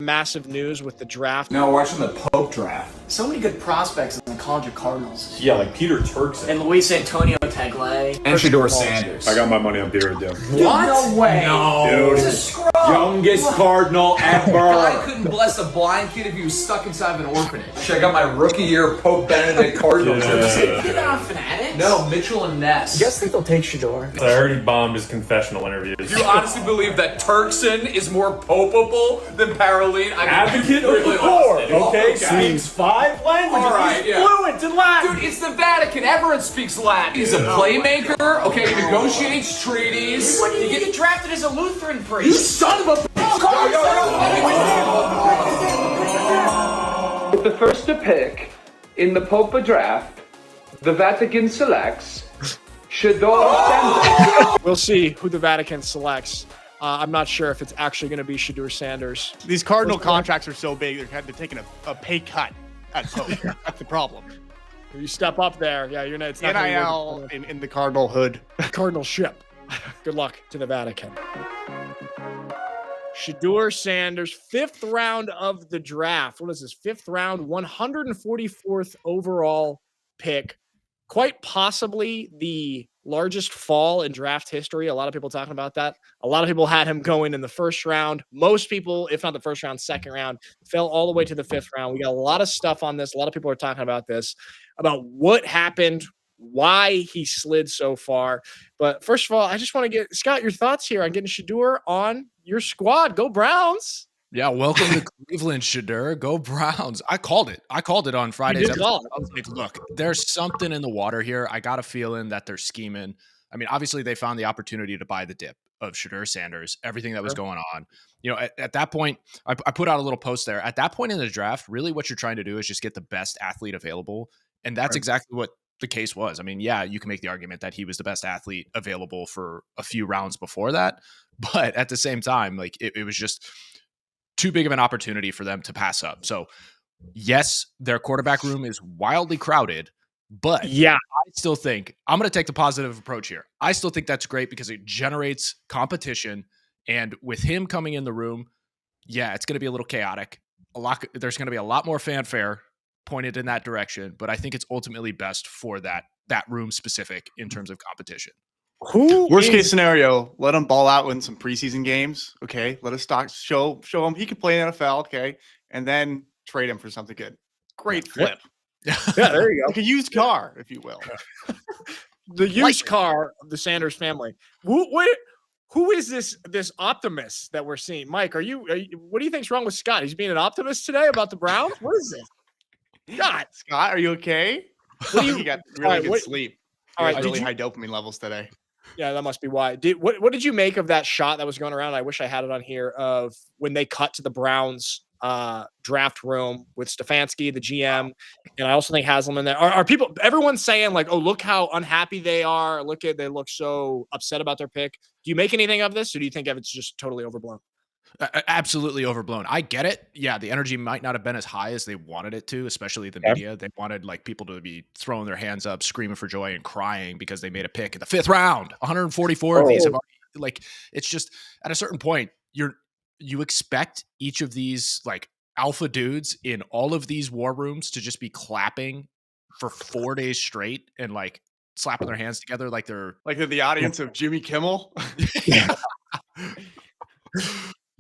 massive news with the draft. No, watching the Pope draft. So many good prospects in the College of Cardinals. Yeah, like Peter Turkson. And Luis Antonio Tagle. And Shedeur Sanders. I got my money on Peter Dim. What? No way. No. He's a scrub. Youngest Cardinal ever. I couldn't bless a blind kid if he was stuck inside of an orphanage. Check out my rookie year Pope Benedict Cardinal jersey. You're not Fanatics? No, Mitchell and Ness. You guys think they'll take Shedeur? I heard he bombed his confessional interviews. You honestly believe that Turkson is more popeable than Paroline? Advocate of the poor, okay? Speaks 5 languages. All right, He's yeah. fluent in Latin. Dude, it's the Vatican. Everyone speaks Latin. He's a playmaker. Okay, he negotiates treaties. When did you get drafted as a Lutheran priest? You son of a bitch! With the first to pick in the Popa draft, the Vatican selects Shedeur Sanders. We'll see who the Vatican selects. I'm not sure if it's actually going to be Shedeur Sanders. These Cardinal contracts are so big, they're taking a pay cut at Pope. That's the problem. You step up there. Yeah, you're not. It's not NIL in the Cardinal hood. Cardinal ship. Good luck to the Vatican. Shedeur Sanders, 5th round of the draft. What is this? 5th round, 144th overall pick. Quite possibly the largest fall in draft history. A lot of people talking about that. A lot of people had him going in the 1st round. Most people, if not the 1st round, 2nd round, fell all the way to the 5th round. We got a lot of stuff on this. A lot of people are talking about this, about what happened, why he slid so far. But first of all, I just want to get, Scott, your thoughts here on getting Shedeur on your squad. Go Browns. Yeah, welcome to Cleveland, Shedeur. Go Browns. I called it. On Friday's episode. I was like, look, there's something in the water here. I got a feeling that they're scheming. I mean, obviously they found the opportunity to buy the dip of Shedeur Sanders, everything that was going on. You know, at that point, I put out a little post there. At that point in the draft, really what you're trying to do is just get the best athlete available. And that's exactly what the case was. I mean, yeah, you can make the argument that he was the best athlete available for a few rounds before that. But at the same time, like it was just too big of an opportunity for them to pass up. So yes, their quarterback room is wildly crowded, but yeah, I still think I'm going to take the positive approach here. I still think that's great because it generates competition. And with him coming in the room, yeah, it's going to be a little chaotic. There's going to be a lot more fanfare pointed in that direction, but I think it's ultimately best for that room specific in terms of competition. Worst case scenario, let him ball out in some preseason games. Okay, let us show him he can play in NFL. Okay, and then trade him for something good. Great flip. Yeah, there you go. Like a used car, if you will. The used car of the Sanders family. Who is this optimist that we're seeing? Mike, are you what do you think's wrong with Scott? He's being an optimist today about the Browns? What is this? Scott, are you okay? You got really good sleep. All right, really high dopamine levels today. Yeah, that must be why. What did you make of that shot that was going around? I wish I had it on here of when they cut to the Browns draft room with Stefanski, the GM, and I also think Haslam in there. Are people? Everyone's saying like, "Oh, look how unhappy they are! They look so upset about their pick." Do you make anything of this, or do you think it's just totally overblown? Absolutely overblown. I get it. Yeah, the energy might not have been as high as they wanted it to, especially the media. They wanted like people to be throwing their hands up, screaming for joy and crying because they made a pick in the 5th round. 144 of these have already, like, it's just at a certain point, you expect each of these like alpha dudes in all of these war rooms to just be clapping for 4 days straight and like slapping their hands together like they're the audience of Jimmy Kimmel.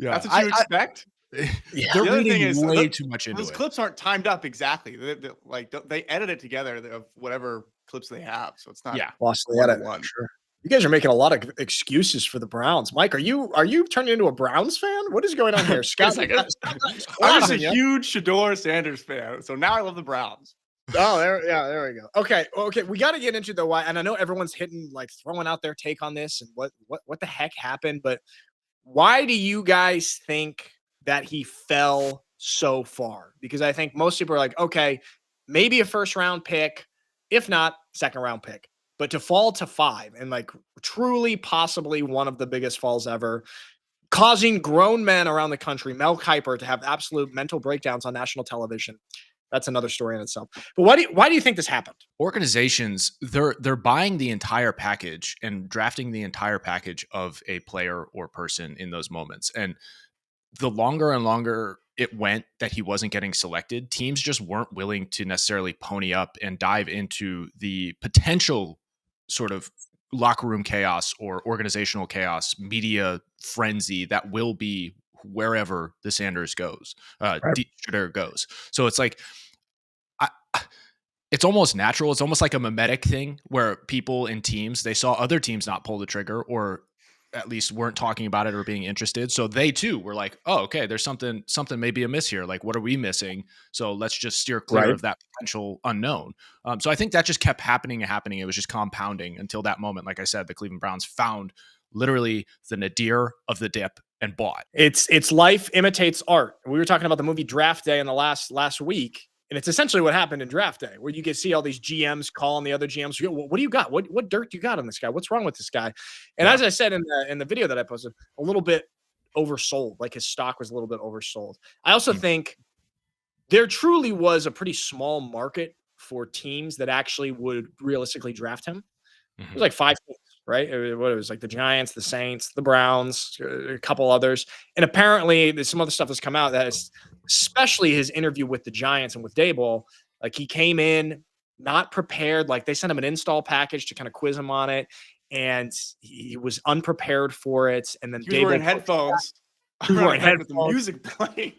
Yeah, that's what you expect. Yeah, they're reading way too much into those it. clips aren't timed up exactly. They edit it together of whatever clips they have, so it's not. Yeah, lost the edit. Sure. You guys are making a lot of excuses for the Browns. Mike, are you turning into a Browns fan? What is going on here, Scott? I'm just a huge Shedeur Sanders fan, so now I love the Browns. Oh, there we go. Okay, we got to get into the why, and I know everyone's throwing out their take on this and what the heck happened, but why do you guys think that he fell so far? Because I think most people are like, okay, maybe a 1st round pick, if not 2nd round pick, but to fall to 5 and like truly possibly one of the biggest falls ever, causing grown men around the country, Mel Kiper, to have absolute mental breakdowns on national television. That's another story in itself. But why do you think this happened? Organizations, they're buying the entire package and drafting the entire package of a player or person in those moments. And the longer and longer it went that he wasn't getting selected, teams just weren't willing to necessarily pony up and dive into the potential sort of locker room chaos or organizational chaos, media frenzy that will be wherever the Sanders goes, Shedeur goes. So it's like, it's almost natural. It's almost like a mimetic thing where people in teams, they saw other teams not pull the trigger, or at least weren't talking about it or being interested. So they too were like, oh, okay, there's something maybe amiss here. Like, what are we missing? So let's just steer clear of that potential unknown. So I think that just kept happening and happening. It was just compounding until that moment. Like I said, the Cleveland Browns found literally the nadir of the dip and bought. It's life imitates art. We were talking about the movie Draft Day in the last week. And it's essentially what happened in Draft Day, where you can see all these GMs calling the other GMs. What do you got? What dirt do you got on this guy? What's wrong with this guy? And as I said in the video that I posted, a little bit oversold. Like his stock was a little bit oversold. I also think there truly was a pretty small market for teams that actually would realistically draft him. It was like 5 teams, right? It was like the Giants, the Saints, the Browns, a couple others. And apparently there's some other stuff that's come out that is, especially his interview with the Giants and with Daboll, like he came in not prepared. Like they sent him an install package to kind of quiz him on it, and he was unprepared for it. And then Daboll wearing headphones. He was wearing headphones with the music playing.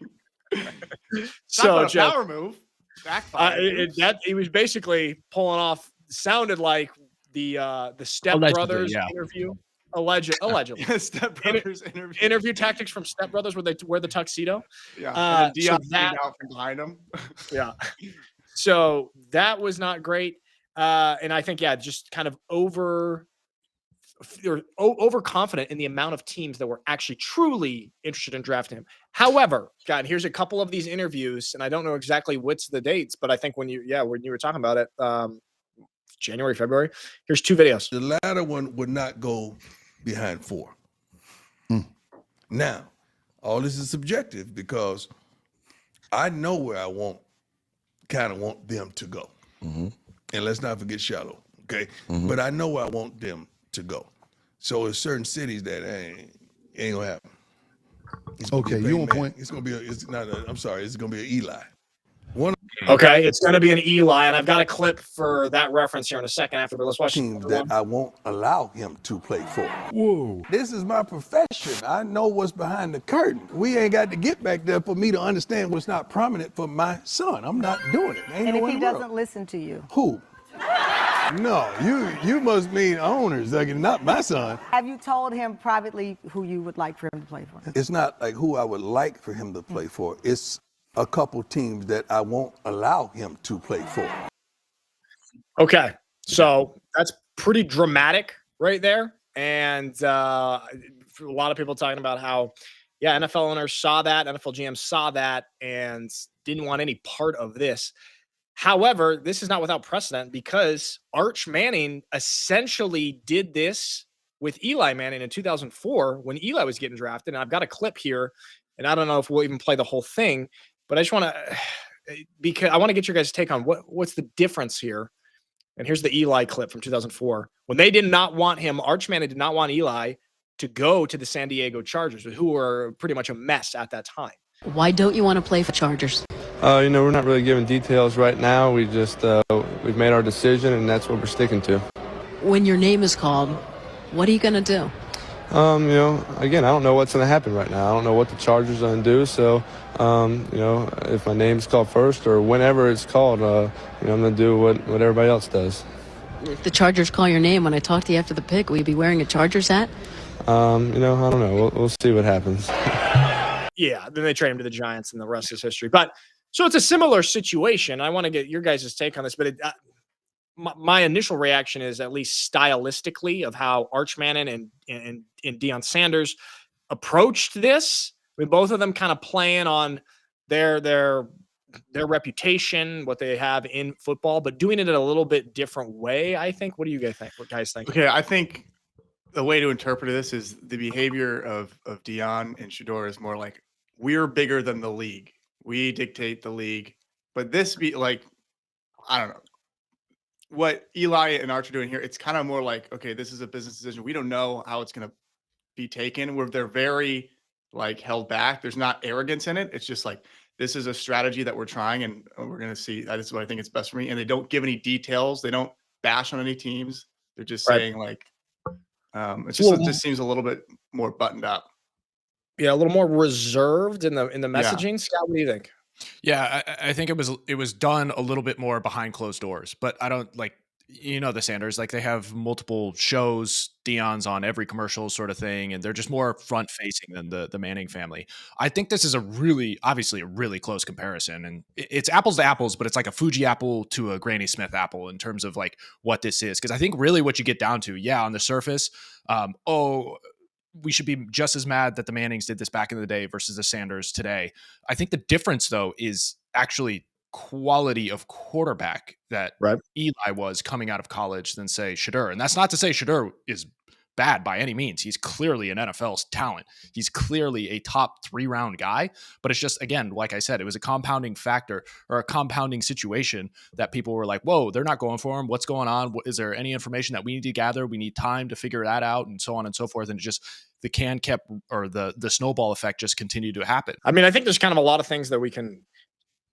So Jeff, power move. He was basically pulling off. Sounded like the Step Brothers interview. Allegedly. Step Brothers interview tactics from Step Brothers where they wear the tuxedo. Yeah. Deion out from behind them. Yeah. So that was not great. And I think, just kind of overconfident in the amount of teams that were actually truly interested in drafting him. However, God, here's a couple of these interviews, and I don't know exactly what's the dates, but I think when you were talking about it, January, February, here's 2 videos. The latter one would not go behind 4. Now, all this is subjective because I know where I want them to go. And let's not forget Shallow, okay? But I know where I want them to go. So there's certain cities that ain't gonna happen. Okay, you on point. It's gonna be it's gonna be an Eli. Okay, it's going to be an Eli, and I've got a clip for that reference here in a second after, but let's watch team that I won't allow him to play for. Whoa. This is my profession. I know what's behind the curtain. We ain't got to get back there for me to understand what's not prominent for my son. I'm not doing it. Ain't and no if he doesn't listen to you? Who? No, you must mean owners, not my son. Have you told him privately who you would like for him to play for? It's not like who I would like for him to play for. It's a couple teams that I won't allow him to play for. Okay, so that's pretty dramatic right there. And a lot of people talking about how, NFL owners saw that, NFL GMs saw that, and didn't want any part of this. However, this is not without precedent because Arch Manning essentially did this with Eli Manning in 2004 when Eli was getting drafted. And I've got a clip here, and I don't know if we'll even play the whole thing, but I just want to, because I want to get your guys' take on what's the difference here. And here's the Eli clip from 2004. When they did not want him, Arch Manning did not want Eli to go to the San Diego Chargers, who were pretty much a mess at that time. Why don't you want to play for Chargers? We're not really giving details right now. We just, we've made our decision, and that's what we're sticking to. When your name is called, what are you going to do? Again, I don't know what's going to happen right now. I don't know what the Chargers are going to do. So, if my name's called first or whenever it's called, I'm going to do what everybody else does. If the Chargers call your name when I talk to you after the pick, will you be wearing a Chargers hat? I don't know. We'll see what happens. Yeah, then they trade him to the Giants, and the rest is history. But so it's a similar situation. I want to get your guys' take on this, but my initial reaction is at least stylistically of how Arch Manning and Deion Sanders approached this, with both of them kind of playing on their reputation, what they have in football, but doing it in a little bit different way, I think. What do you guys think? What guys think? Okay, I think the way to interpret this is the behavior of Deion and Shedeur is more like, we're bigger than the league. We dictate the league. But this be like, I don't know. What Eli and Arch are doing here, it's kind of more like, okay, this is a business decision. We don't know how it's going to be taken. They're very like held back. There's not arrogance in it. It's just like, this is a strategy that we're trying and we're going to see. That is what I think is best for me. And they don't give any details. They don't bash on any teams. They're just saying like, it just seems a little bit more buttoned up. Yeah, a little more reserved in the messaging. Scott, what do you think? Yeah, I think it was done a little bit more behind closed doors, but I don't like, the Sanders, like they have multiple shows, Deion's on every commercial sort of thing, and they're just more front facing than the Manning family. I think this is obviously a really close comparison, and it's apples to apples, but it's like a Fuji apple to a Granny Smith apple in terms of like what this is. Cause I think really what you get down to, on the surface, we should be just as mad that the Mannings did this back in the day versus the Sanders today. I think the difference though is actually quality of quarterback that Eli was coming out of college than say Shedeur. And that's not to say Shedeur is bad by any means. He's clearly an NFL's talent. He's clearly a top 3-round guy, but it's just, again, like I said, it was a compounding factor or a compounding situation that people were like, whoa, they're not going for him. What's going on? Is there any information that we need to gather? We need time to figure that out and so on and so forth. And it just, the snowball effect just continued to happen. I mean, I think there's kind of a lot of things that we can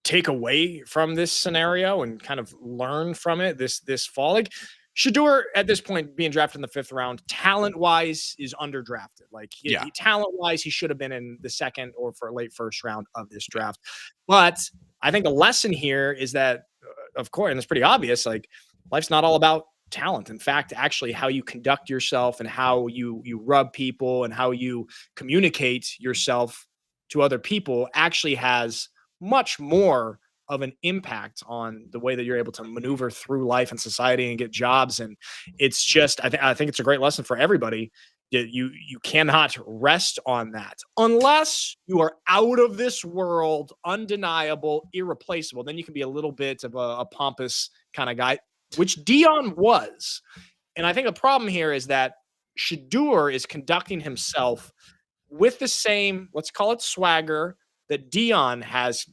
take away from this scenario and kind of learn from it this fall. Like Shedeur at this point being drafted in the 5th round, talent-wise is underdrafted. Like talent-wise, he should have been in the 2nd or for late 1st round of this draft. But I think the lesson here is that, of course, and it's pretty obvious, like life's not all about talent. In fact, actually how you conduct yourself and how you rub people and how you communicate yourself to other people actually has much more of an impact on the way that you're able to maneuver through life and society and get jobs. And it's just, I think it's a great lesson for everybody. You cannot rest on that unless you are out of this world, undeniable, irreplaceable. Then you can be a little bit of a pompous kind of guy, which Deion was. And I think the problem here is that Shedeur is conducting himself with the same, let's call it swagger, that Deion has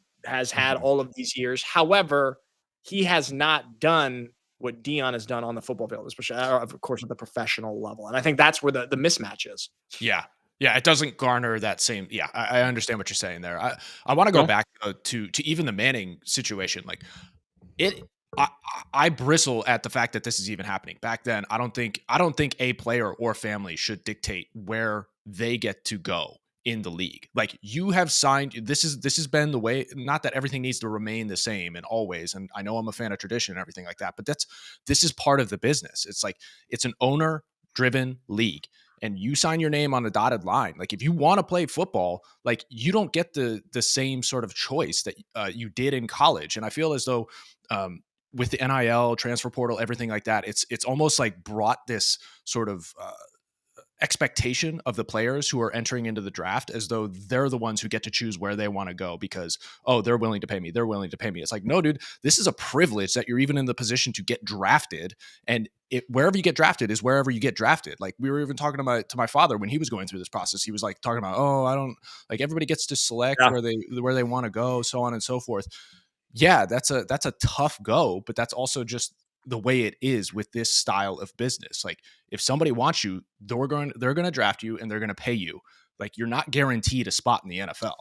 had all of these years. However, he has not done what Deion has done on the football field, especially, of course, at the professional level. And I think that's where the mismatch is. Yeah. Yeah, it doesn't garner that same. Yeah, I understand what you're saying there. I want to go back to even the Manning situation. Like I bristle at the fact that this is even happening. Back then, I don't think a player or family should dictate where they get to go in the league. Like you have signed, this has been the way, not that everything needs to remain the same and always. And I know I'm a fan of tradition and everything like that, but this is part of the business. It's like, it's an owner driven league and you sign your name on the dotted line. Like if you want to play football, like you don't get the same sort of choice that you did in college. And I feel as though, with the NIL transfer portal, everything like that, it's almost like brought this sort of, expectation of the players who are entering into the draft as though they're the ones who get to choose where they want to go because, they're willing to pay me. They're willing to pay me. It's like, no, dude, this is a privilege that you're even in the position to get drafted. And wherever you get drafted is wherever you get drafted. Like we were even talking to my father when he was going through this process. He was like talking about, I don't like everybody gets to select where they want to go, so on and so forth. Yeah, that's a tough go, but that's also just the way it is with this style of business. Like if somebody wants you, they're going to draft you and they're going to pay you. Like you're not guaranteed a spot in the NFL.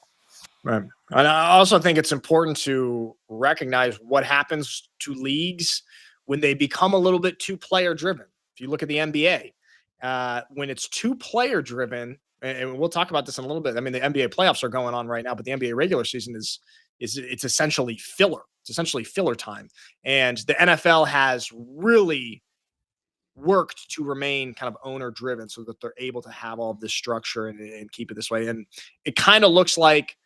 Right. And I also think it's important to recognize what happens to leagues when they become a little bit too player driven. If you look at the NBA, when it's too player driven, and we'll talk about this in a little bit. I mean, the NBA playoffs are going on right now, but the NBA regular season is it's essentially filler. It's essentially filler time. And the NFL has really worked to remain kind of owner driven so that they're able to have all of this structure and keep it this way. And it kind of looks like,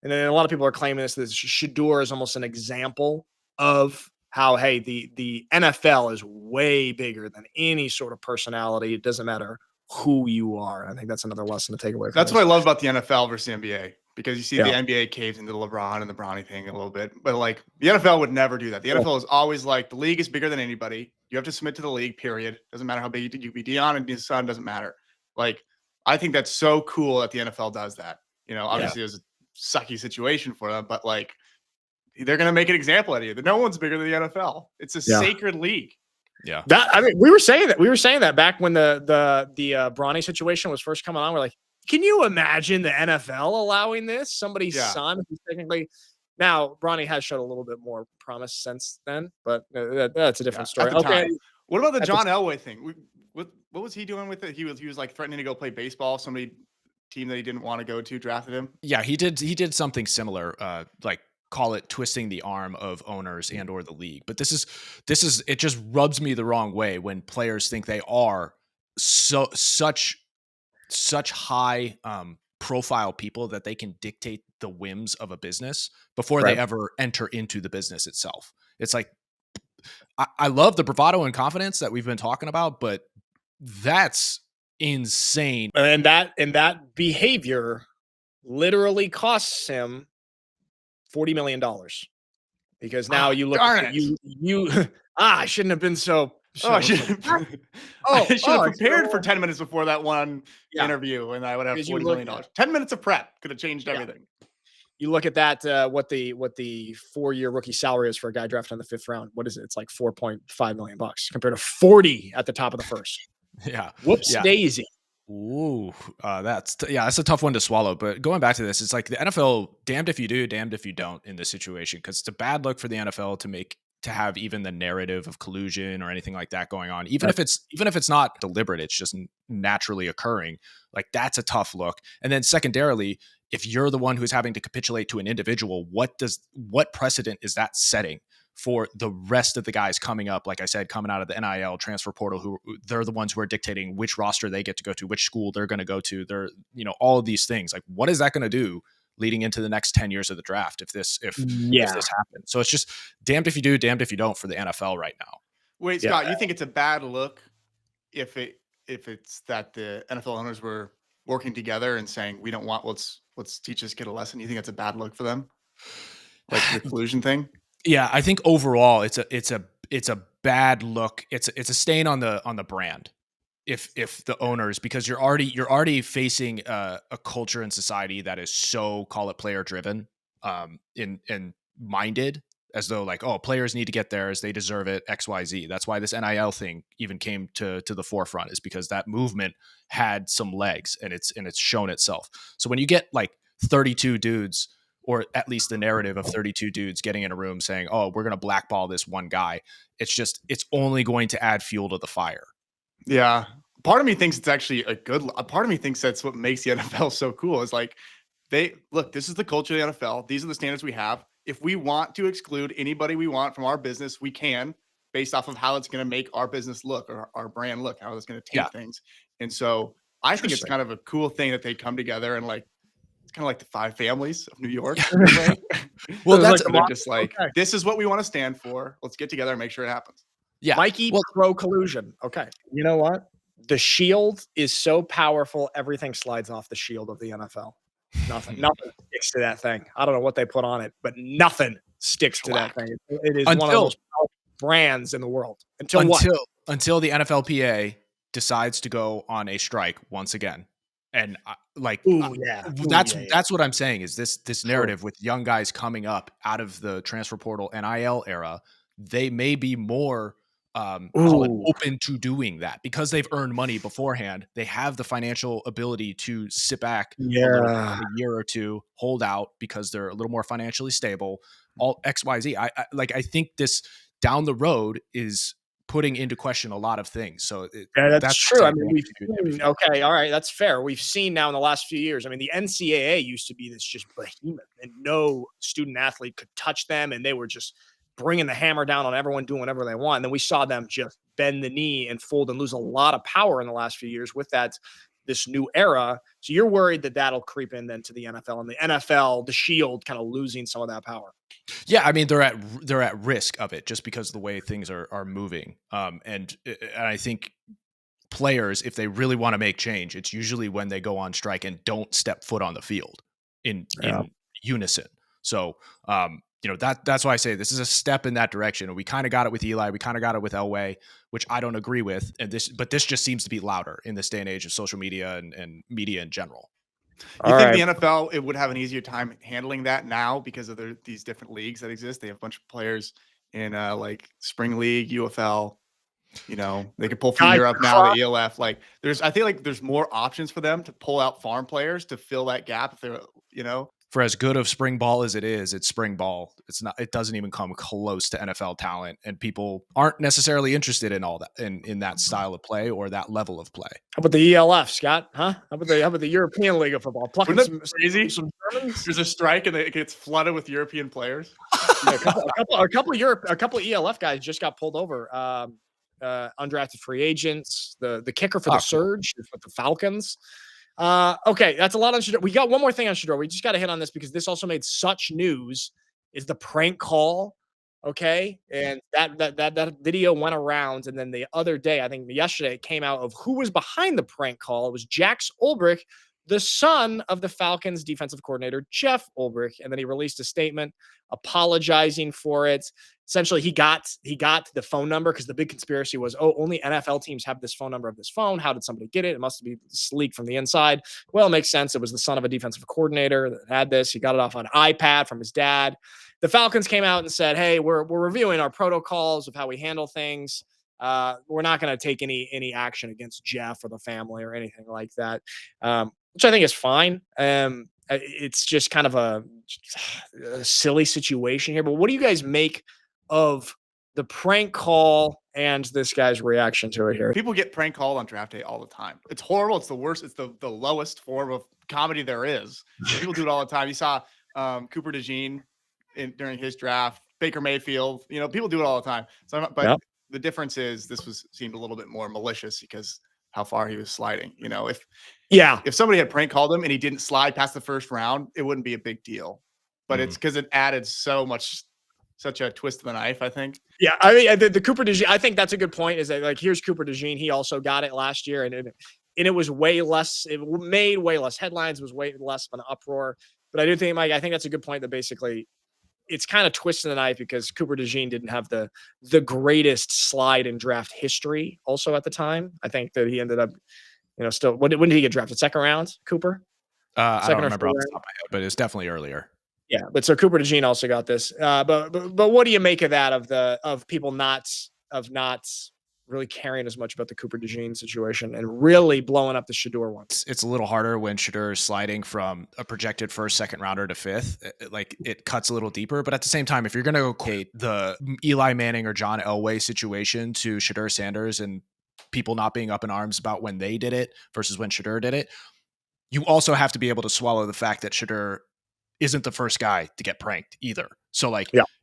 and then a lot of people are claiming this Shedeur is almost an example of how, hey, the NFL is way bigger than any sort of personality. It doesn't matter who you are. I think that's another lesson to take away from That's this. what I love about the NFL versus the NBA. Because you see the NBA caves into the LeBron and the Bronny thing a little bit. But like the NFL would never do that. The NFL is always like, the league is bigger than anybody. You have to submit to the league, period. Doesn't matter how big you be. Deion and his son doesn't matter. Like, I think that's so cool that the NFL does that. Obviously there's a sucky situation for them, but like they're going to make an example out of you. No one's bigger than the NFL. It's a sacred league. Yeah. We were saying that back when the Bronny situation was first coming on. We're like, Can you imagine the NFL allowing this? Somebody's son who's technically now Bronny has showed a little bit more promise since then, but that's a different story. Okay. What about the John Elway thing? What was he doing with it? He was like threatening to go play baseball. Somebody team that he didn't want to go to drafted him. Yeah, he did something similar, like call it twisting the arm of owners and or the league. But this is it just rubs me the wrong way when players think they are such high profile people that they can dictate the whims of a business before they ever enter into the business itself. It's like I love the bravado and confidence that we've been talking about, but that's insane. And that behavior literally costs him $40 million because now you look at I shouldn't have been so. I should have prepared for 10 minutes before that one interview, and I would have $40 million. 10 minutes of prep could have changed everything. You look at that, what the 4-year rookie salary is for a guy drafted in the 5th round. What is it? It's like $4.5 million compared to 40 at the top of the first. Yeah. Whoops, daisy. Ooh, that's a tough one to swallow. But going back to this, it's like the NFL, damned if you do, damned if you don't in this situation, because it's a bad look for the NFL to have even the narrative of collusion or anything like that going on. Even if it's not deliberate, it's just naturally occurring. Like that's a tough look. And then secondarily, if you're the one who's having to capitulate to an individual, what precedent is that setting for the rest of the guys coming up? Like I said, coming out of the NIL transfer portal, who they're the ones who are dictating which roster they get to go to, which school they're going to go to. They're, all of these things. Like, what is that going to do leading into the next 10 years of the draft if this happens? So it's just damned if you do, damned if you don't for the NFL right now. Wait, Scott, you think it's a bad look if it's that the NFL owners were working together and saying we don't want let's teach us, get a lesson? You think it's a bad look for them, like the collusion thing? Yeah, I think overall it's a bad look. It's a stain on the brand. If the owners, because you're already facing a culture in society that is so, call it player driven, and minded, as though like, oh, players need to get theirs, they deserve it, XYZ. That's why this NIL thing even came to the forefront, is because that movement had some legs and it's shown itself. So when you get like 32 dudes, or at least the narrative of 32 dudes getting in a room saying, oh, we're going to blackball this one guy, it's only going to add fuel to the fire. Yeah. Part of me thinks it's actually a part of me thinks that's what makes the NFL so cool, is like, this is the culture of the NFL. These are the standards we have. If we want to exclude anybody we want from our business, we can, based off of how it's going to make our business look or our brand look, how it's going to take things. And so I think it's kind of a cool thing that they come together and like, it's kind of like the 5 families of New York. Well, that's they're just like, this is what we want to stand for. Let's get together and make sure it happens. Yeah. Mikey, pro collusion. Okay. You know what? The shield is so powerful, everything slides off the shield of the NFL. Nothing sticks to that thing. I don't know what they put on it, but nothing sticks to that thing. It is one of the most powerful brands in the world. Until the NFLPA decides to go on a strike once again. And that's what I'm saying, is this narrative with young guys coming up out of the transfer portal NIL era, they may be more open to doing that because they've earned money beforehand. They have the financial ability to sit back a year or two, hold out because they're a little more financially stable. All XYZ. I think this down the road is putting into question a lot of things. So that's true. I mean, okay, all right, that's fair. We've seen now in the last few years. I mean, the NCAA used to be this just behemoth, and no student athlete could touch them, and they were just bringing the hammer down on everyone, doing whatever they want. And then we saw them just bend the knee and fold and lose a lot of power in the last few years with this new era. So you're worried that that'll creep in then to the NFL, and the NFL, the shield, kind of losing some of that power. Yeah, I mean they're at risk of it just because of the way things are moving. And I think players, if they really want to make change, it's usually when they go on strike and don't step foot on the field in unison. So that's why I say this is a step in that direction. We kind of got it with Eli, we kind of got it with Elway, which I don't agree with. But this just seems to be louder in this day and age of social media and media in general. You think the NFL, it would have an easier time handling that now because of these different leagues that exist? They have a bunch of players in like Spring League, UFL, You know, they could pull from Europe now, the ELF. Like I feel like there's more options for them to pull out farm players to fill that gap if they're, you know. For as good of spring ball as it is, it's spring ball. It's not. It doesn't even come close to NFL talent, and people aren't necessarily interested in all that in that style of play or that level of play. How about the ELF, Scott? Huh? How about the European League of Football? Plucking Wouldn't some crazy? Some Germans. There's a strike and it gets flooded with European players. Yeah, a couple of ELF guys just got pulled over. Undrafted free agents. The kicker for the Surge is with the Falcons. Okay, that's a lot on Shedeur. We got one more thing on Shedeur. We just got to hit on this because this also made such news. Is the prank call? Okay, and that video went around, and then the other day, I think yesterday, it came out of who was behind the prank call. It was Jax Ulbrich, the son of the Falcons defensive coordinator Jeff Ulbrich, and then he released a statement apologizing for it. Essentially, he got the phone number because the big conspiracy was, only NFL teams have this phone number of this phone. How did somebody get it? It must be leaked from the inside. Well, it makes sense. It was the son of a defensive coordinator that had this. He got it off an iPad from his dad. The Falcons came out and said, hey, we're reviewing our protocols of how we handle things. We're not going to take any action against Jeff or the family or anything like that, which I think is fine. It's just kind of a silly situation here. But what do you guys make of the prank call and this guy's reaction to it here? People get prank called on draft day all the time. It's horrible. It's the worst. It's the lowest form of comedy there is. People do it all the time. You saw Cooper DeJean during his draft, Baker Mayfield. You know, people do it all the time. So, the difference is this seemed a little bit more malicious because how far he was sliding. You know, if somebody had prank called him and he didn't slide past the first round, it wouldn't be a big deal. But it's because it added such a twist of the knife, I think. Yeah, I mean, the Cooper DeJean, I think that's a good point, is that, like, here's Cooper DeJean. He also got it last year, and it was way less, it made way less headlines, it was way less of an uproar. But I do think, Mike, I think that's a good point that basically it's kind of twisting the knife because Cooper DeJean didn't have the greatest slide in draft history also at the time. I think that he ended up, still, when did he get drafted? Second round, Cooper? I don't remember off the top of my head, but it's definitely earlier. Yeah, but so Cooper DeJean also got this. But what do you make of that? Of people not really caring as much about the Cooper DeJean situation and really blowing up the Shedeur one? It's a little harder when Shedeur is sliding from a projected first, second rounder to fifth. It cuts a little deeper. But at the same time, if you're going to equate the Eli Manning or John Elway situation to Shedeur Sanders and people not being up in arms about when they did it versus when Shedeur did it, you also have to be able to swallow the fact that Shedeur isn't the first guy to get pranked either. So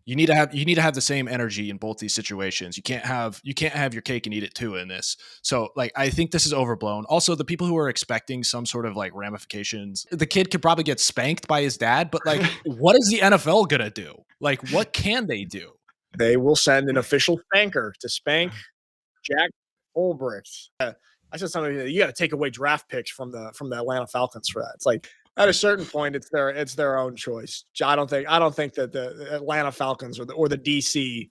you need to have the same energy in both these situations. You can't have your cake and eat it too in this. So I think this is overblown. Also, the people who are expecting some sort of ramifications, the kid could probably get spanked by his dad, but what is the NFL gonna do? What can they do? They will send an official spanker to spank Jack Ulbrich. I said something, you got to take away draft picks from the Atlanta Falcons for that. It's like, at a certain point, it's their own choice. I don't think that the Atlanta Falcons or the DC,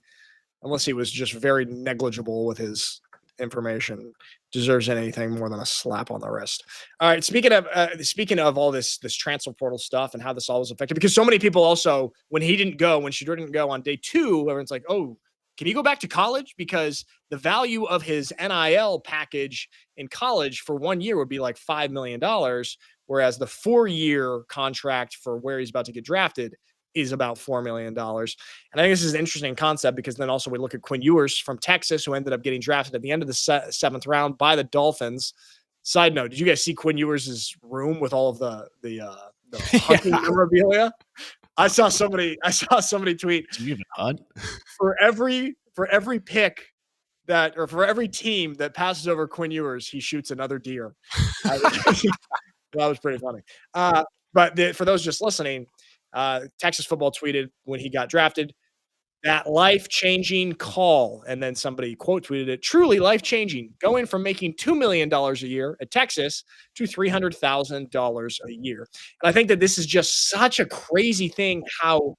unless he was just very negligible with his information, deserves anything more than a slap on the wrist. All right, speaking of all this transfer portal stuff and how this all was affected, because so many people also, when Shedeur didn't go on day 2, everyone's like, oh, can he go back to college? Because the value of his NIL package in college for 1 year would be like $5 million. Whereas the 4-year contract for where he's about to get drafted is about $4 million. And I think this is an interesting concept because then also we look at Quinn Ewers from Texas, who ended up getting drafted at the end of the 7th round by the Dolphins. Side note, did you guys see Quinn Ewers' room with all of the hunting memorabilia? I saw somebody tweet, do you even hunt? For every pick for every team that passes over Quinn Ewers, he shoots another deer. That was pretty funny. But for those just listening, Texas football tweeted when he got drafted, that life-changing call. And then somebody quote tweeted it, truly life-changing, going from making $2 million a year at Texas to $300,000 a year. And I think that this is just such a crazy thing, how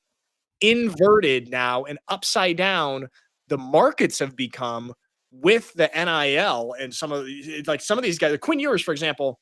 inverted now and upside down the markets have become with the NIL and some of these guys. Quinn Ewers, for example,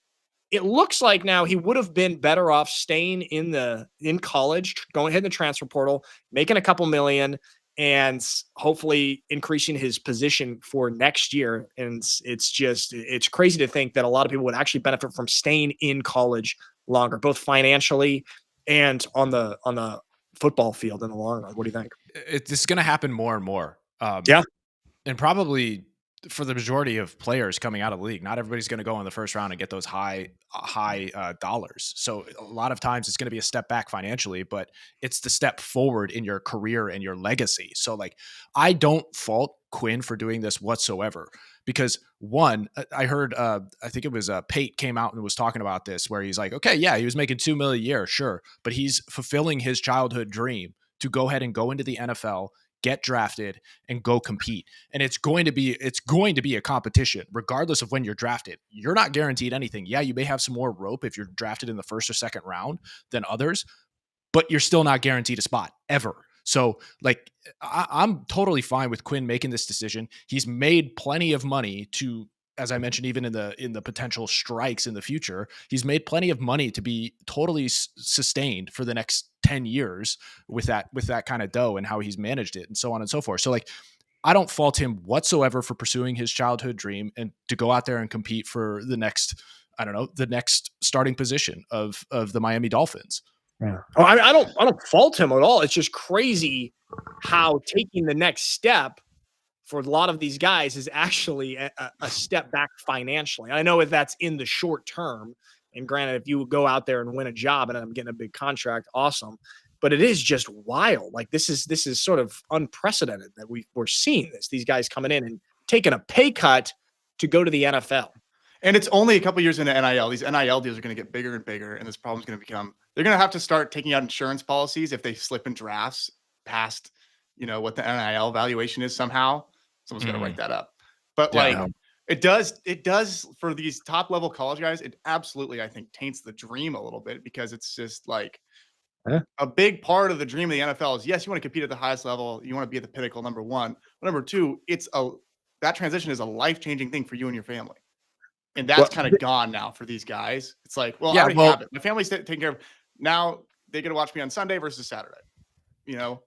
it looks like now he would have been better off staying in college, going ahead in the transfer portal, making a couple million, and hopefully increasing his position for next year. And it's crazy to think that a lot of people would actually benefit from staying in college longer, both financially and on the football field in the long run. What do you think? It's going to happen more and more. Yeah. And probably for the majority of players coming out of the league, not everybody's going to go in the first round and get those high dollars. So a lot of times it's going to be a step back financially, but it's the step forward in your career and your legacy. So like, I don't fault Quinn for doing this whatsoever, because one, I heard, I think it was Pate came out and was talking about this, where he's like, okay, yeah, he was making $2 million a year, sure, but he's fulfilling his childhood dream to go ahead and go into the NFL, get drafted, and go compete. And it's going to be a competition regardless of when you're drafted. You're not guaranteed anything. Yeah, you may have some more rope if you're drafted in the first or second round than others, but you're still not guaranteed a spot ever. So like, I'm totally fine with Quinn making this decision. He's made plenty of money to, as I mentioned, even in the potential strikes in the future, he's made plenty of money to be totally sustained for the next 10 years with that kind of dough and how he's managed it and so on and so forth. So like, I don't fault him whatsoever for pursuing his childhood dream and to go out there and compete for the next starting position of the Miami Dolphins. Yeah. Oh, I don't fault him at all. It's just crazy how taking the next step for a lot of these guys is actually a step back financially. I know if that's in the short term, and granted, if you go out there and win a job and I'm getting a big contract, awesome. But it is just wild. Like this is sort of unprecedented that we're seeing this. These guys coming in and taking a pay cut to go to the NFL. And it's only a couple years into NIL. These NIL deals are going to get bigger and bigger, and this problem is going to become. They're going to have to start taking out insurance policies if they slip in drafts past, what the NIL valuation is somehow. Someone's going to write that up. But it does for these top level college guys. It absolutely, I think, taints the dream a little bit, because it's just like a big part of the dream of the NFL is, yes, you want to compete at the highest level. You want to be at the pinnacle, number one. But number two, that transition is a life-changing thing for you and your family. And that's kind of gone now for these guys. It's like, I already have it. My family's taking care of. Now they get to watch me on Sunday versus Saturday.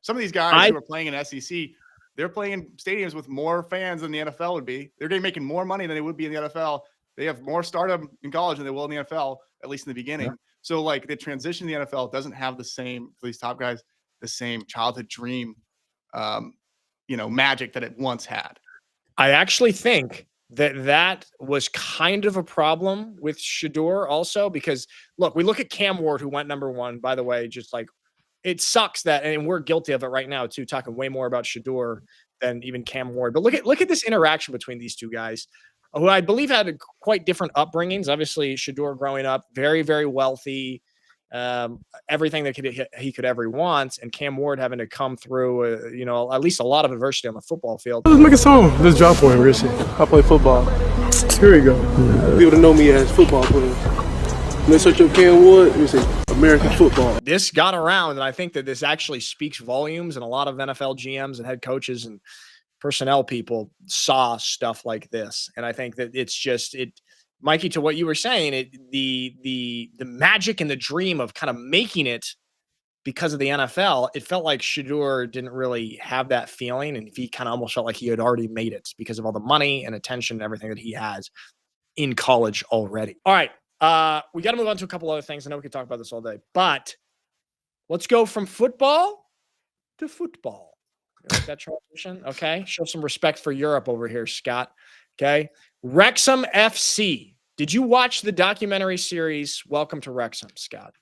Some of these guys who are playing in SEC, they're playing in stadiums with more fans than the NFL would be. They're going to be making more money than they would be in the NFL. They have more stardom in college than they will in the NFL, at least in the beginning. Yeah. So like the transition to the NFL doesn't have the same, for these top guys, the same childhood dream, magic that it once had. I actually think that was kind of a problem with Shedeur also, because look, we look at Cam Ward, who went number one, by the way, just like it sucks that, and we're guilty of it right now too, talking way more about Shedeur than even Cam Ward. But look at this interaction between these two guys, who I believe had quite different upbringings. Obviously, Shedeur growing up very, very wealthy, everything that he could ever want, and Cam Ward having to come through, at least a lot of adversity on the football field. Let's make a song. Let's drop for him, Richie. I play football. Here we go. People to know me as football player. When they search up Cam Ward, we say American football. This got around, and I think that this actually speaks volumes, and a lot of NFL GMs and head coaches and personnel people saw stuff like this. And I think that it's just Mikey, to what you were saying, the magic and the dream of kind of making it because of the NFL, it felt like Shedeur didn't really have that feeling, and he kind of almost felt like he had already made it because of all the money and attention and everything that he has in college already. All right, we got to move on to a couple other things. I know we could talk about this all day, but let's go from football to football. You like that transition? Okay, show some respect for Europe over here, Scott. Okay. Wrexham FC. Did you watch the documentary series Welcome to Wrexham, Scott?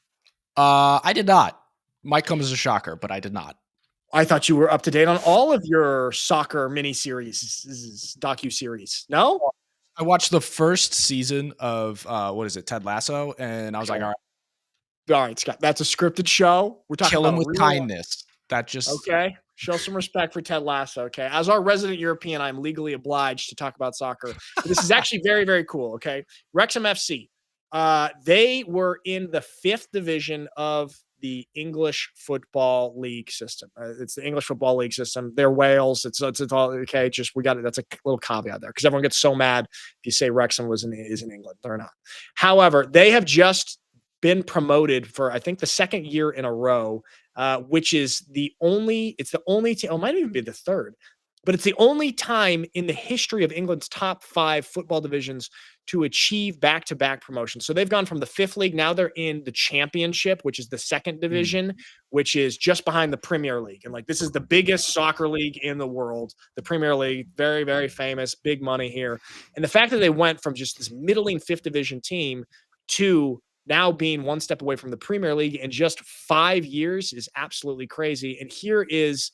I did not. Might come as a shocker, but I did not. I thought you were up to date on all of your soccer miniseries, docu-series. No? I watched the first season of, Ted Lasso, and I was like, all right, Scott, that's a scripted show. We're talking kill him about with kindness. That just okay. Show some respect for Ted Lasso. Okay, as our resident European, I'm legally obliged to talk about soccer. But this is actually very, very cool. Okay, Wrexham FC. They were in the 5th division of the English Football League system. It's the English Football League system. They're Wales. It's all okay. Just we got it. That's a little caveat there because everyone gets so mad if you say Wrexham is in England. They're not. However, they have just been promoted for I think the 2nd year in a row which is the only team, it might even be the third, but it's the only time in the history of England's top 5 football divisions to achieve back-to-back promotion. So they've gone from the 5th league. Now they're in the Championship, which is the 2nd division, which is just behind the Premier League. And like, this is the biggest soccer league in the world. The Premier League, very, very famous, big money here. And the fact that they went from just this middling 5th division team to now being one step away from the Premier League in just 5 years is absolutely crazy. And here is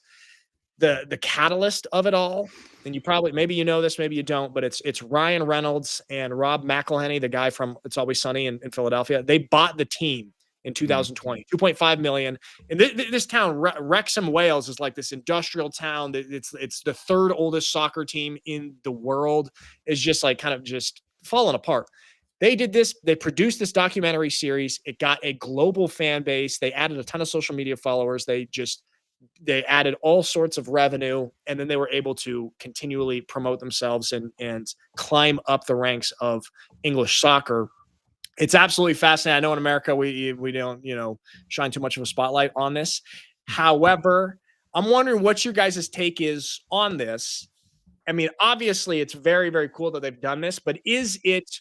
the catalyst of it all. And you probably, maybe you know this, maybe you don't, but it's Ryan Reynolds and Rob McElhenney, the guy from It's Always Sunny in Philadelphia. They bought the team in 2020, 2.5 million. And this town, Wrexham, Wales, is like this industrial town. It's the 3rd oldest soccer team in the world. Is just like kind of just falling apart. They did this. They produced this documentary series. It got a global fan base. They added a ton of social media followers. They added all sorts of revenue, and then they were able to continually promote themselves and climb up the ranks of English soccer. It's absolutely fascinating. I know in America we don't, shine too much of a spotlight on this. However, I'm wondering what your guys' take is on this. I mean, obviously it's very, very cool that they've done this, but is it,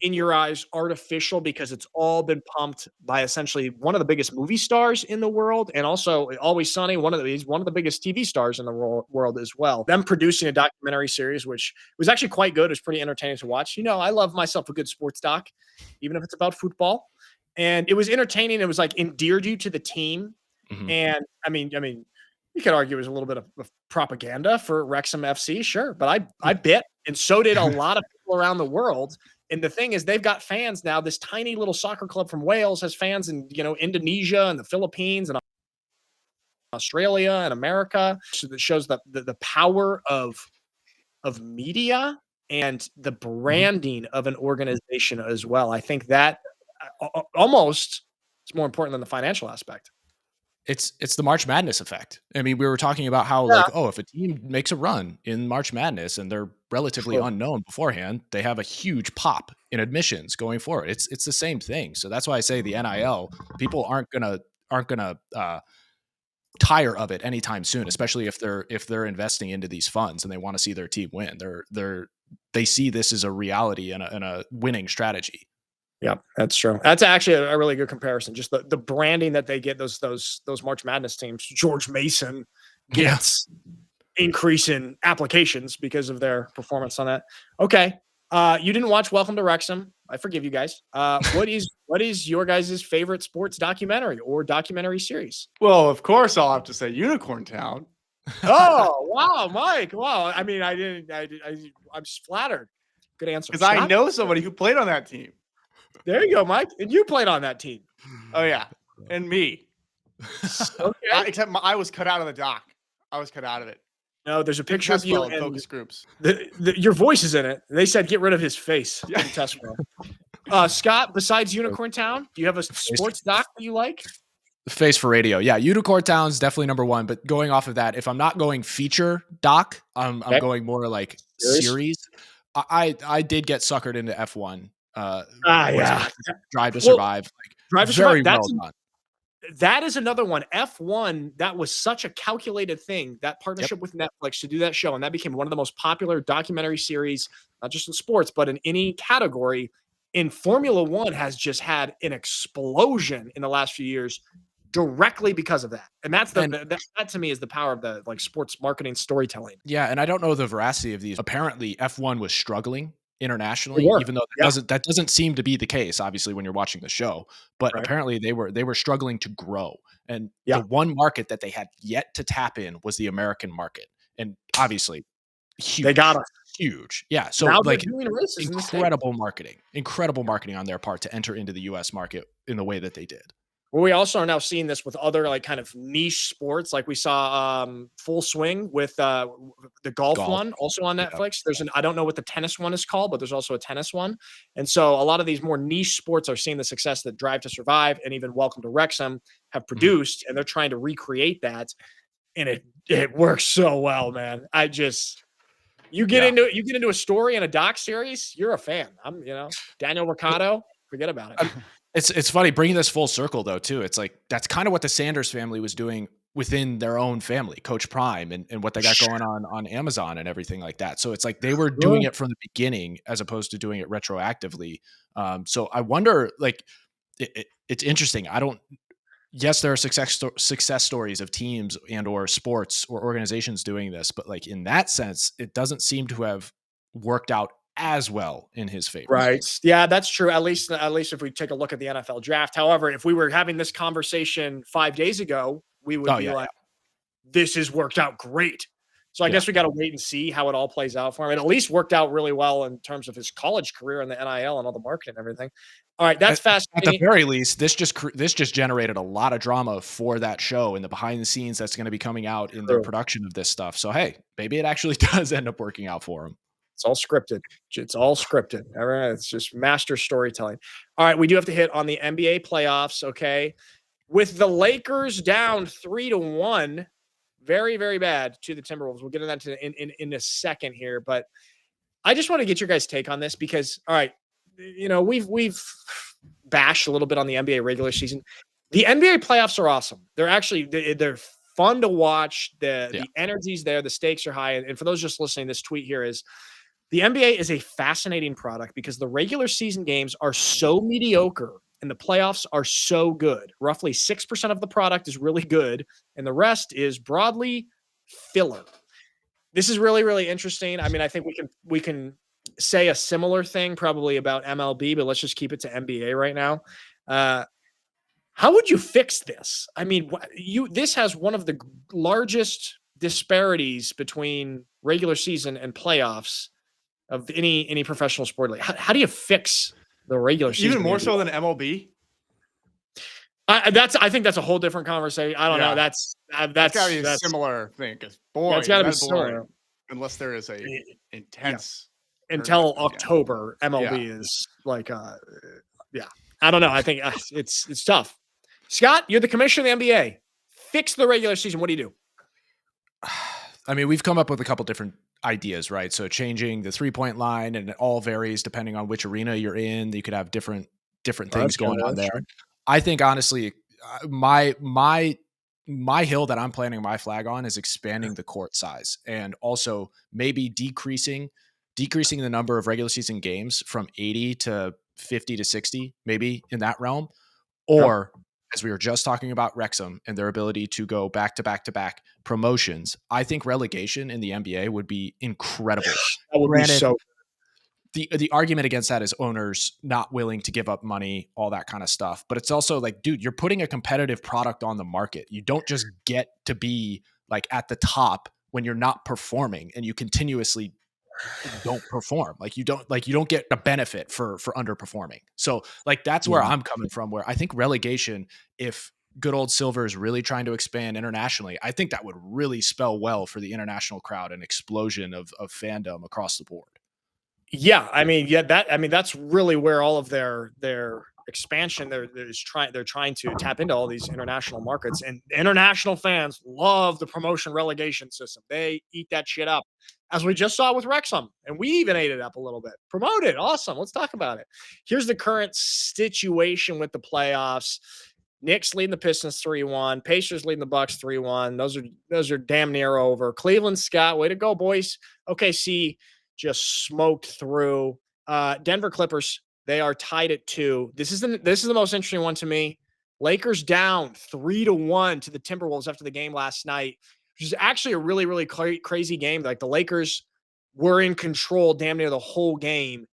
in your eyes, artificial because it's all been pumped by essentially one of the biggest movie stars in the world, and also Always Sunny, one of the biggest TV stars in the world as well. Them producing a documentary series, which was actually quite good. It was pretty entertaining to watch. I love myself a good sports doc, even if it's about football. And it was entertaining. It was like endeared you to the team. And I mean, you could argue it was a little bit of propaganda for Wrexham FC, sure, but I bet, and so did a lot of people around the world. And the thing is, they've got fans now. This tiny little soccer club from Wales has fans in, Indonesia and the Philippines and Australia and America. So that shows the power of media and the branding of an organization as well. I think that almost is more important than the financial aspect. It's the March Madness effect. I mean, we were talking about how if a team makes a run in March Madness and they're relatively unknown beforehand, they have a huge pop in admissions going forward. It's the same thing. So that's why I say the NIL, people aren't gonna tire of it anytime soon, especially if they're investing into these funds and they want to see their team win. They see this as a reality and a winning strategy. Yeah, that's true. That's actually a really good comparison. Just the branding that they get, those March Madness teams. George Mason gets increase in applications because of their performance on that. Okay. You didn't watch Welcome to Wrexham. I forgive you guys. What is your guys' favorite sports documentary or documentary series? Well, of course I'll have to say Unicorn Town. Oh, wow, Mike. Wow. I mean, I'm just flattered. Good answer. Because I know somebody who played on that team. There you go, Mike. And you played on that team. Oh, yeah. And me. Okay. Except I was cut out of the doc. I was cut out of it. No, there's a picture of you in focus groups. Your voice is in it. They said get rid of his face. Yeah. Test Scott, besides Unicorn Town, do you have a sports doc that you like? Face for radio. Yeah, Unicorn Town's definitely number one. But going off of that, if I'm not going feature doc, I'm going more like series. I did get suckered into F1. Drive to Survive. Drive to Survive. That is another one. F1, that was such a calculated thing, that partnership with Netflix to do that show. And that became one of the most popular documentary series, not just in sports, but in any category. In Formula One has just had an explosion in the last few years directly because of that. And that to me is the power of the sports marketing storytelling. Yeah. And I don't know the veracity of these. Apparently F1 was struggling internationally, even though that doesn't seem to be the case, obviously, when you're watching the show. But apparently they were struggling to grow. And the one market that they had yet to tap in was the American market. And obviously huge. They got us. Huge. Yeah. So incredible marketing on their part to enter into the US market in the way that they did. Well, we also are now seeing this with other kind of niche sports. Like we saw Full Swing with the golf one also on Netflix. There's I don't know what the tennis one is called, but there's also a tennis one. And so a lot of these more niche sports are seeing the success that Drive to Survive and even Welcome to Wrexham have produced, and they're trying to recreate that. And it works so well, man. You get into a story in a doc series, you're a fan. I'm, Daniel Ricciardo, forget about it. It's funny bringing this full circle though too. It's like that's kind of what the Sanders family was doing within their own family, Coach Prime and what they got going on Amazon and everything like that. So it's like they were doing it from the beginning as opposed to doing it retroactively. So I wonder, like, it's interesting. Yes, there are success stories of teams and or sports or organizations doing this, but like in that sense, it doesn't seem to have worked out as well in his favor. Right. Yeah, that's true. At least if we take a look at the NFL draft. However, if we were having this conversation 5 days ago, we would be like, this has worked out great. So I guess we got to wait and see how it all plays out for him. It at least worked out really well in terms of his college career and the NIL and all the marketing and everything. All right, that's fascinating. At the very least, this just generated a lot of drama for that show and the behind the scenes that's going to be coming out in the production of this stuff. So hey, maybe it actually does end up working out for him. It's all scripted. It's all scripted. All right, it's just master storytelling. All right, we do have to hit on the NBA playoffs. Okay, with the Lakers down 3-1. Very, very bad to the Timberwolves. We'll get into that in a second here, but I just want to get your guys' take on this because, all right, we've bashed a little bit on the NBA regular season. The NBA playoffs are awesome. They're fun to watch. The energy's there. The stakes are high. And for those just listening, this tweet here is the NBA is a fascinating product because the regular season games are so mediocre and the playoffs are so good. Roughly 6% of the product is really good, and the rest is broadly filler. This is really, really interesting. I mean, I think we can say a similar thing probably about MLB, but let's just keep it to NBA right now. How would you fix this? I mean, this has one of the largest disparities between regular season and playoffs of any professional sport league. How do you fix the regular season? Even more so than MLB? I think that's a whole different conversation. I don't know. That's gotta be a similar thing. Because boy, it's gotta be similar. Unless there is a intense until October, MLB is like I don't know. I think it's tough. Scott, you're the commissioner of the NBA. Fix the regular season. What do you do? I mean, we've come up with a couple different ideas, right? So changing the 3-point line, and it all varies depending on which arena you're in. You could have different things going on there. True. I think honestly, my hill that I'm planting my flag on is expanding the court size and also maybe decreasing the number of regular season games from 80 to 50 to 60, maybe in that realm. Or as we were just talking about Wrexham and their ability to go back to back to back promotions, I think relegation in the NBA would be incredible. That would be so. The argument against that is owners not willing to give up money, all that kind of stuff. But it's also like, dude, you're putting a competitive product on the market. You don't just get to be like at the top when you're not performing and you continuously don't perform. Like you don't get a benefit for underperforming. So like that's where I'm coming from, where I think relegation, if good old Silver is really trying to expand internationally, I think that would really spell well for the international crowd, an explosion of fandom across the board. Yeah, that's really where all of their expansion they're trying to tap into all these international markets, and international fans love the promotion relegation system. They eat that shit up, as we just saw with Wrexham, and we even ate it up a little bit. Promoted, awesome. Let's talk about it. Here's the current situation with the playoffs. Knicks leading the Pistons 3-1. Pacers leading the Bucks 3-1. Those are damn near over. Cleveland, Scott, way to go, boys. OKC just smoked through. Denver Clippers, they are tied at 2. This is the most interesting one to me. Lakers down 3-1 to the Timberwolves after the game last night, which is actually a really, really crazy game. Like the Lakers were in control damn near the whole game,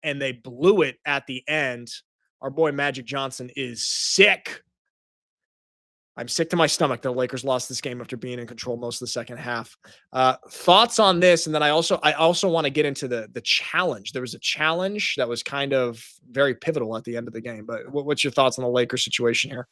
and they blew it at the end. Our boy Magic Johnson is sick. I'm sick to my stomach that the Lakers lost this game after being in control most of the second half. Thoughts on this? And then I also want to get into the challenge. There was a challenge that was kind of very pivotal at the end of the game. But what's your thoughts on the Lakers situation here?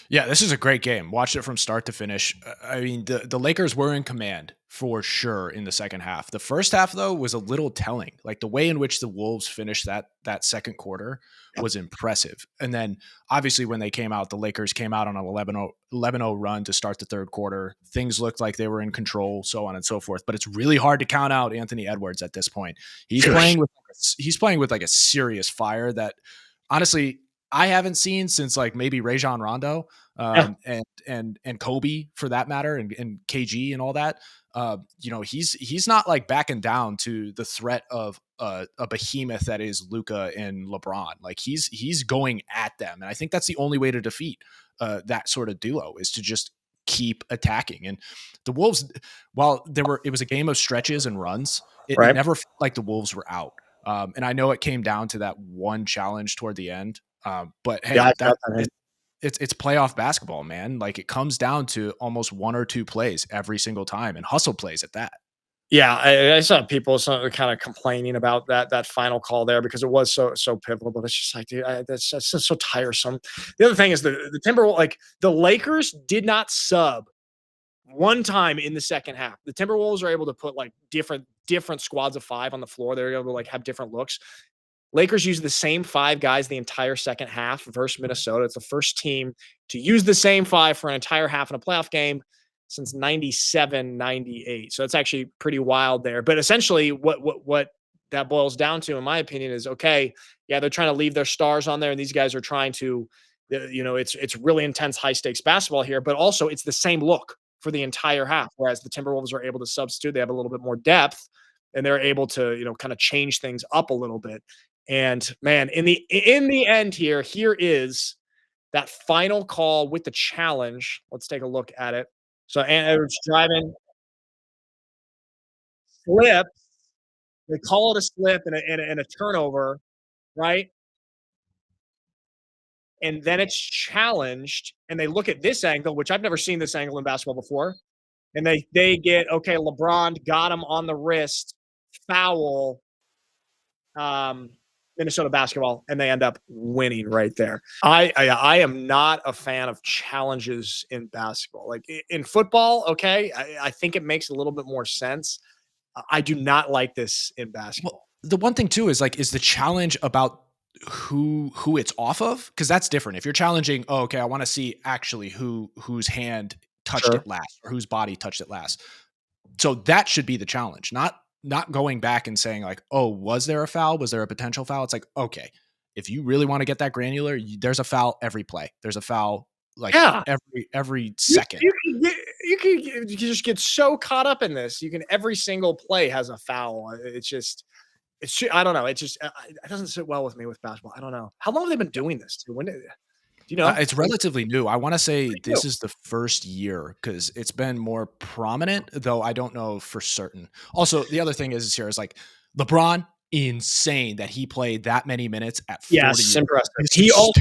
Yeah, this is a great game. Watched it from start to finish. I mean, the Lakers were in command for sure in the second half. The first half, though, was a little telling. Like the way in which the Wolves finished that second quarter was impressive. And then obviously when they came out, the Lakers came out on an 11-0 run to start the third quarter. Things looked like they were in control, so on and so forth. But it's really hard to count out Anthony Edwards at this point. He's playing with like a serious fire that honestly, I haven't seen since like maybe Rajon Rondo and Kobe for that matter, and KG and all that. He's not like backing down to the threat of a behemoth that is Luka and LeBron. Like he's going at them, and I think that's the only way to defeat that sort of duo is to just keep attacking. And the Wolves, while it was a game of stretches and runs, it never felt like the Wolves were out. And I know it came down to that one challenge toward the end. But hey, it's playoff basketball, man. Like it comes down to almost one or two plays every single time, and hustle plays at that. Yeah, I saw people kind of complaining about that final call there because it was so pivotal. But it's just like, dude, that's just so tiresome. The other thing is the Timberwolves, like the Lakers did not sub one time in the second half. The Timberwolves are able to put like different squads of 5 on the floor. They're able to like have different looks. Lakers use the same 5 guys the entire second half versus Minnesota. It's the first team to use the same 5 for an entire half in a playoff game since 97, 98. So it's actually pretty wild there. But essentially what that boils down to, in my opinion, is okay, yeah, they're trying to leave their stars on there, and these guys are trying to, it's really intense, high-stakes basketball here, but also it's the same look for the entire half, whereas the Timberwolves are able to substitute. They have a little bit more depth, and they're able to, kind of change things up a little bit. And man, in the end here is that final call with the challenge. Let's take a look at it. So Edwards driving, slip. They call it a slip and a turnover, right? And then it's challenged, and they look at this angle, which I've never seen this angle in basketball before. And they get, okay, LeBron got him on the wrist, foul. Minnesota basketball, and they end up winning right there. I am not a fan of challenges in basketball. Like in football, okay, I think it makes a little bit more sense. I do not like this in basketball. Well, the one thing too is like, is the challenge about who it's off of? Because that's different. If you're challenging, oh, okay, I want to see actually whose hand touched it last or whose body touched it last. So that should be the challenge, not going back and saying like, oh, was there a foul? Was there a potential foul? It's like, okay, if you really want to get that granular, there's a foul every play. There's a foul like every second. You can just get so caught up in this. Every single play has a foul. I don't know. It doesn't sit well with me with basketball. I don't know. How long have they been doing this? Do you know? It's relatively new. I want to say this is the first year because it's been more prominent, though I don't know for certain. Also, the other thing is like LeBron, insane that he played that many minutes at 40. Yes, impressive. He also,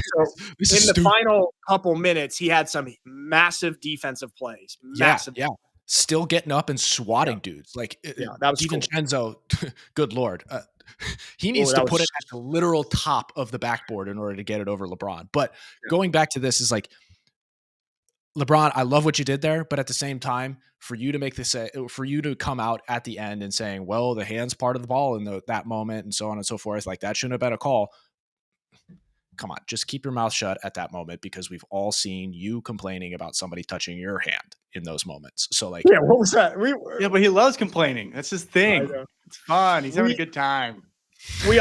in the final couple minutes, he had some massive defensive plays. Massive. Yeah. Still getting up and swatting dudes. Like, that was DiVincenzo, cool. Good Lord. He needs to put it at the literal top of the backboard in order to get it over LeBron. But going back to this is like, LeBron, I love what you did there, but at the same time, for you to come out at the end and saying, well, the hand's part of the ball in that moment and so on and so forth, like that shouldn't have been a call. Come on, just keep your mouth shut at that moment because we've all seen you complaining about somebody touching your hand in those moments. So like, yeah, what was that? But he loves complaining. That's his thing. It's fun. He's having a good time. We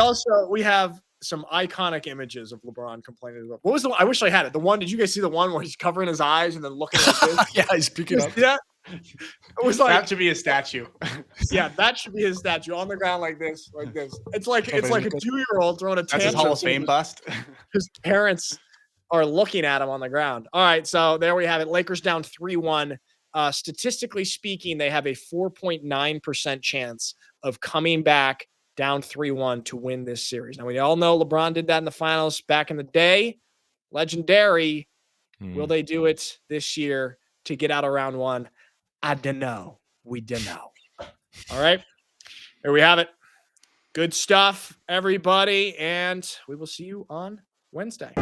have some iconic images of LeBron complaining about. What was the one? I wish I had it. The one, did you guys see the one where he's covering his eyes and then looking like this? Yeah, he's picking up. Yeah. It was like that should be a statue. Yeah, that should be his statue on the ground like this. It's like a 2-year-old throwing a tantrum. That's his Hall of Fame bust. His parents are looking at him on the ground. All right, so there we have it. Lakers down 3-1. Statistically speaking, they have a 4.9% chance of coming back down 3-1 to win this series. Now, we all know LeBron did that in the finals back in the day. Legendary. Will they do it this year to get out of round one? I don't know. We don't know. All right. Here we have it. Good stuff, everybody. And we will see you on Wednesday.